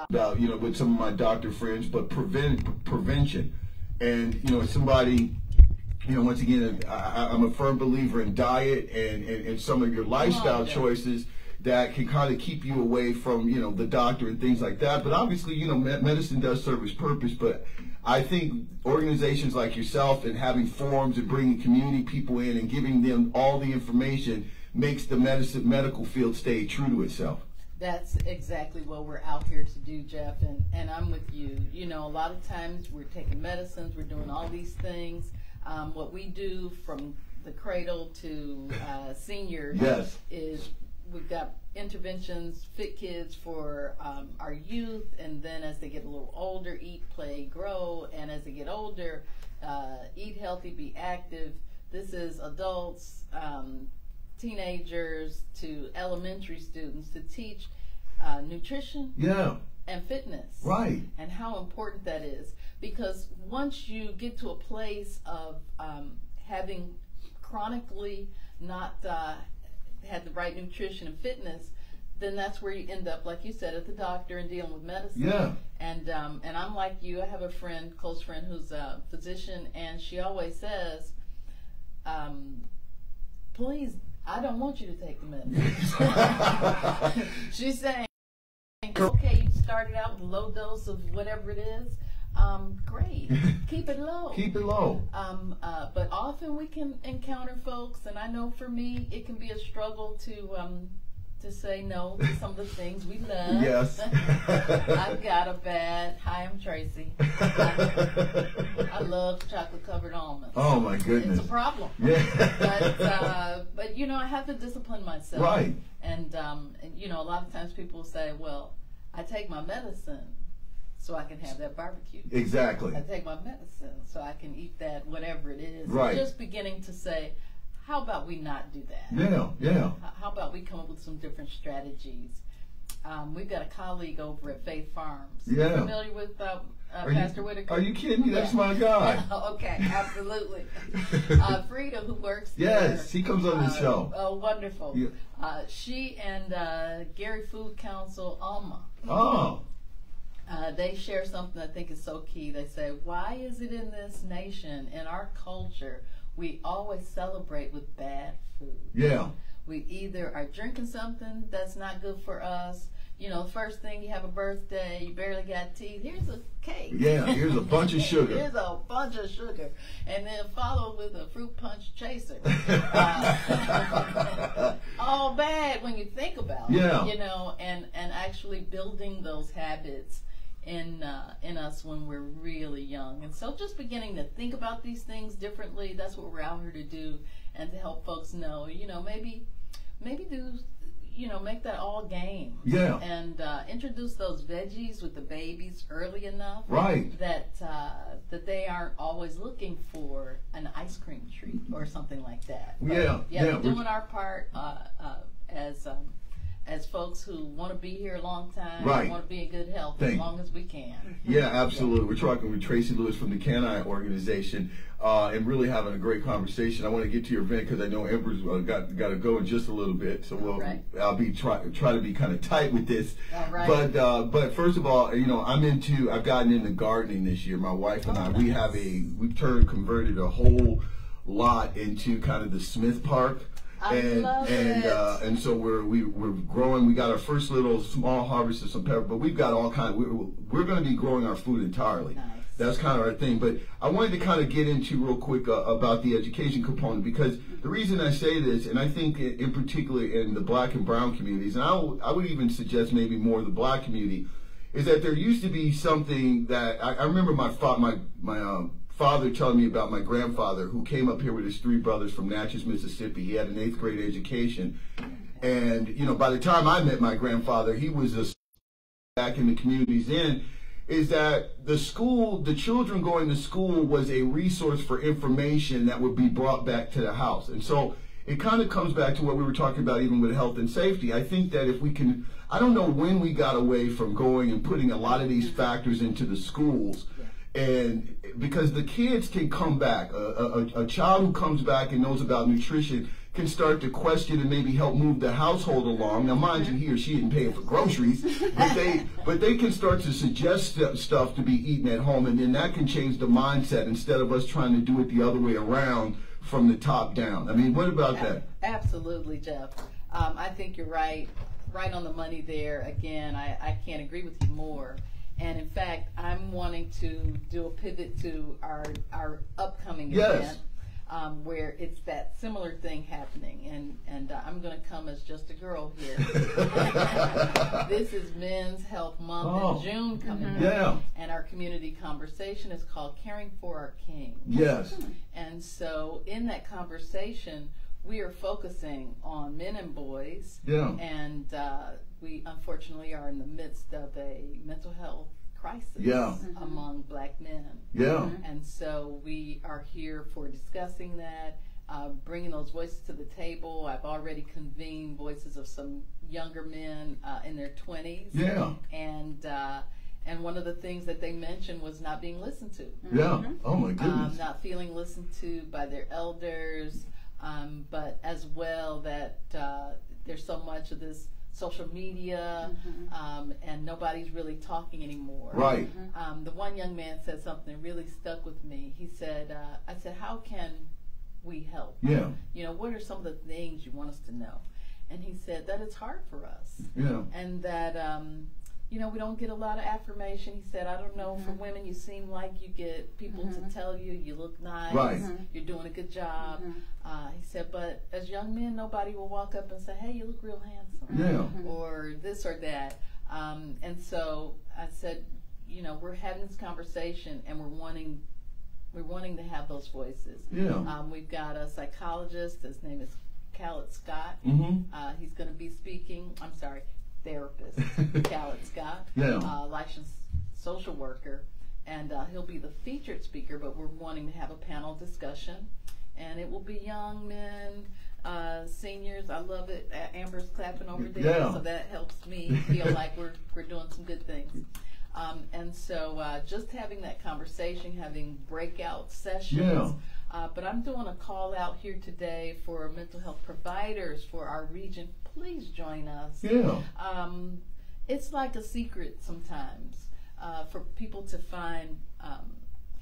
about, with some of my doctor friends, but prevention. And, as somebody, once again, I'm a firm believer in diet and some of your lifestyle choices that can kind of keep you away from, the doctor and things like that. But obviously, medicine does serve its purpose. But I think organizations like yourself and having forums and bringing community people in and giving them all the information makes the medical field stay true to itself. That's exactly what we're out here to do, Jeff, and I'm with you. A lot of times we're taking medicines, we're doing all these things. What we do from the cradle to seniors is we've got interventions, fit kids for our youth, and then as they get a little older, eat, play, grow, and as they get older, eat healthy, be active. This is adults, teenagers to elementary students to teach nutrition and fitness. Right. And how important that is. Because once you get to a place of having chronically not had the right nutrition and fitness, then that's where you end up, like you said, at the doctor and dealing with medicine. Yeah. And I'm like you. I have a friend, close friend, who's a physician, and she always says, please, I don't want you to take the medicine. She's saying, okay, you started out with a low dose of whatever it is. Great. Keep it low. Keep it low. But often we can encounter folks, and I know for me, it can be a struggle to say no to some of the things we love. Yes. I've got a bad, hi, I'm Tracy. I love chocolate covered almonds. Oh my goodness. It's a problem. Yeah. But I have to discipline myself. Right. And a lot of times people say, well, I take my medicine so I can have that barbecue. Exactly. I take my medicine so I can eat that whatever it is. Right. Just beginning to say, how about we not do that? Yeah, yeah. How about we come up with some different strategies? We've got a colleague over at Faith Farms. Yeah. Familiar with Pastor Whitaker? Are you kidding me? That's my guy. Okay, absolutely. Frida, who works there. Yes, he comes on the show. Oh, wonderful. Yeah. She and Gary Food Council, Alma. Oh. They share something I think is so key. They say, why is it in this nation, in our culture, we always celebrate with bad food? Yeah. We either are drinking something that's not good for us. First thing, you have a birthday, you barely got teeth. Here's a cake. Yeah, here's a bunch of sugar. Here's a bunch of sugar. And then followed with a fruit punch chaser. All bad when you think about it. And actually building those habits in us when we're really young. And so just beginning to think about these things differently, that's what we're out here to do, and to help folks know, maybe do, make that all game. Yeah. And introduce those veggies with the babies early enough. Right. That they aren't always looking for an ice cream treat or something like that. But, we're doing our part as folks who want to be here a long time, right, want to be in good health as long as we can. Yeah, absolutely. We're talking with Tracy Lewis from the Canine Organization and really having a great conversation. I want to get to your event because I know Amber's got to go in just a little bit, so I'll be try to be kind of tight with this. All right. But first of all, I've gotten into gardening this year. My wife and I, we've converted a whole lot into kind of the Smith Park. And so we're growing. We got our first little small harvest of some pepper, but we've got all kind. We're going to be growing our food entirely. Nice. That's kind of our thing. But I wanted to kind of get into real quick about the education component, because the reason I say this, and I think in particular in the black and brown communities, and I would even suggest maybe more the black community, is that there used to be something that I remember my father telling me about my grandfather, who came up here with his 3 brothers from Natchez, Mississippi. He had an 8th grade education. And, by the time I met my grandfather, he was back in the communities in, is that the children going to school was a resource for information that would be brought back to the house. And so it kind of comes back to what we were talking about even with health and safety. I think that if we can, I don't know when we got away from going and putting a lot of these factors into the schools. And because the kids can come back, a child who comes back and knows about nutrition can start to question and maybe help move the household along. Now, mind you, he or she isn't paying for groceries, but they can start to suggest stuff to be eaten at home, and then that can change the mindset instead of us trying to do it the other way around from the top down. I mean, what about that? Absolutely, Jeff. I think you're right on the money there. Again, I can't agree with you more. And in fact, I'm wanting to do a pivot to our upcoming event, where it's that similar thing happening. And I'm going to come as just a girl here. This is Men's Health Month in June coming up. Yeah. And our community conversation is called Caring for Our King. Yes. And so in that conversation, we are focusing on men and boys. Yeah. And we unfortunately are in the midst of a mental health crisis among black men. Yeah. And so we are here for discussing that, bringing those voices to the table. I've already convened voices of some younger men in their 20s. Yeah. And one of the things that they mentioned was not being listened to. Yeah. Oh my goodness. Not feeling listened to by their elders, but as well that there's so much of this social media, and nobody's really talking anymore. Right. The one young man said something that really stuck with me. He said, I said, how can we help? Yeah. You know, what are some of the things you want us to know? And he said that it's hard for us. Yeah. And that, you know, we don't get a lot of affirmation. He said, I don't know, for women, you seem like you get people to tell you look nice, Right. you're doing a good job. He said, but as young men, nobody will walk up and say, hey, you look real handsome. Yeah. Or this or that. And so I said, you know, we're having this conversation and we're wanting to have those voices. Yeah. We've got a psychologist. His name is Khaled Scott. He's going to be speaking. I'm sorry, therapist Khaled Scott. Yeah. Licensed social worker, and he'll be the featured speaker. But we're wanting to have a panel discussion, and it will be young men, seniors. I love it. Amber's clapping over there, so that helps me feel like we're doing some good things. And so just having that conversation, having breakout sessions. But I'm doing a call out here today for mental health providers for our region. Please join us. Yeah. It's like a secret sometimes for people to find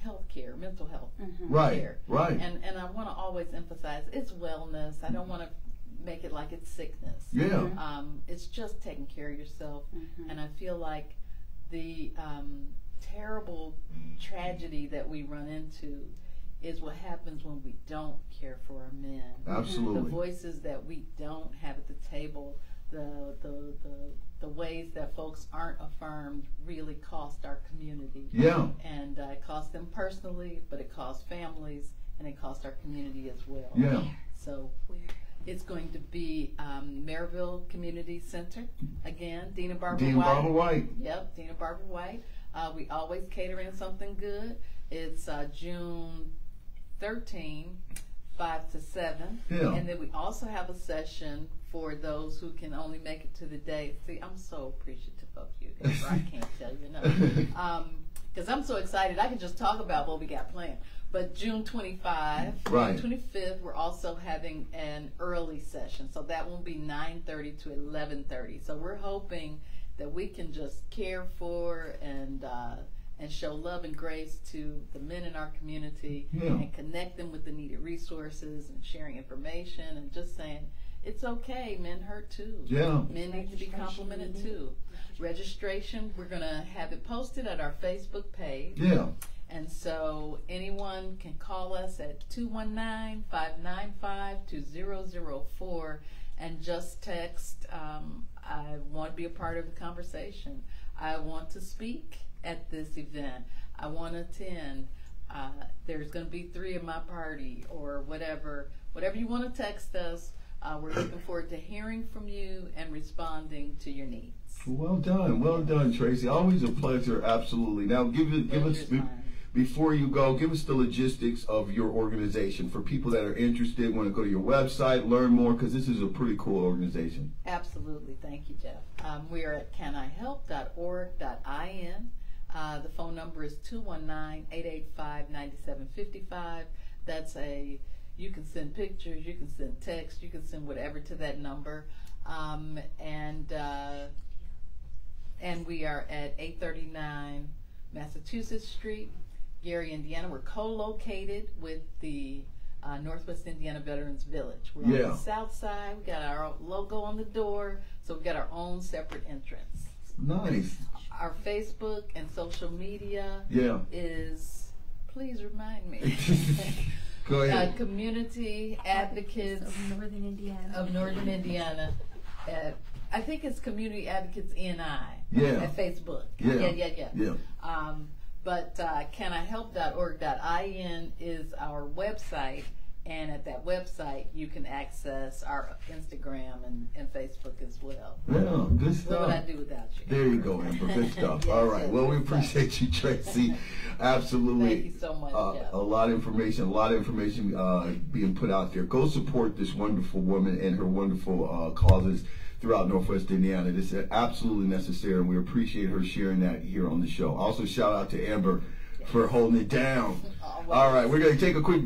health care, mental health care. Right. And I want to always emphasize it's wellness. I don't want to make it like it's sickness. Yeah. It's just taking care of yourself. And I feel like the terrible tragedy that we run into is what happens when we don't care for our men. Absolutely. The voices that we don't have at the table, the ways that folks aren't affirmed really cost our community. Yeah. And it costs them personally, but it costs families, and it costs our community as well. Yeah. So it's going to be Maryville Community Center. Again, Dina Barbara White. Yep, Dina Barbara White. We always catering something good. It's June 13, 5 to 7. Yeah. And then we also have a session for those who can only make it to the day. See, I'm so appreciative of you, Amber. I can't tell you enough. Because I'm so excited. I can just talk about what we got planned. But June 25, right. June 25th, we're also having an early session. So that will be 9:30 to 11:30. So we're hoping that we can just care for and show love and grace to the men in our community and connect them with the needed resources and sharing information and just saying, it's okay, men hurt too. Yeah. Men need to be complimented too. Registration, we're going to have it posted at our Facebook page. Yeah. And so anyone can call us at 219-595-2004 and just text, I want to be a part of the conversation. I want to speak at this event. I want to attend. There's going to be 3 at my party or whatever. Whatever you want to text us, we're looking forward to hearing from you and responding to your needs. Well done, Tracy. Always a pleasure, absolutely. Now, give us, before you go, give us the logistics of your organization for people that are interested, want to go to your website, learn more, because this is a pretty cool organization. Absolutely. Thank you, Jeff. We are at canihelp.org.in. The phone number is 219-885-9755. That's a You can send pictures, you can send text, you can send whatever to that number. And we are at 839 Massachusetts Street, Gary, Indiana. We're co-located with the Northwest Indiana Veterans Village. We're on the south side. We got our logo on the door, so we've got our own separate entrance. Nice. Our Facebook and social media is, please remind me. Go ahead. Community Advocates of Northern Indiana. I think it's Community Advocates NI at Facebook. Yeah. But canihelp.org.in is our website, and at that website you can access our Instagram and Facebook as well. Yeah, good stuff. What would I do without you? There you go, Amber. Good stuff. All right. Well, we appreciate you, Tracy. Absolutely. Thank you so much. A lot of information being put out there. Go support this wonderful woman and her wonderful causes throughout Northwest Indiana. This is absolutely necessary, and we appreciate her sharing that here on the show. Also, shout out to Amber for holding it down. All right, we're going to take a quick break.